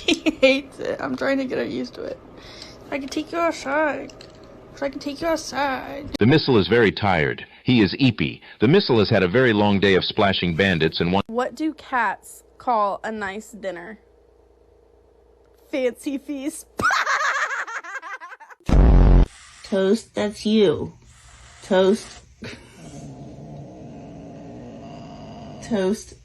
She hates it. I'm trying to get her used to it. I can take you outside. So I can take you outside. The missile is very tired. He is eepy. The missile has had a very long day of splashing bandits and one. What do cats call a nice dinner? Fancy feast. Toast, that's you. Toast. Toast.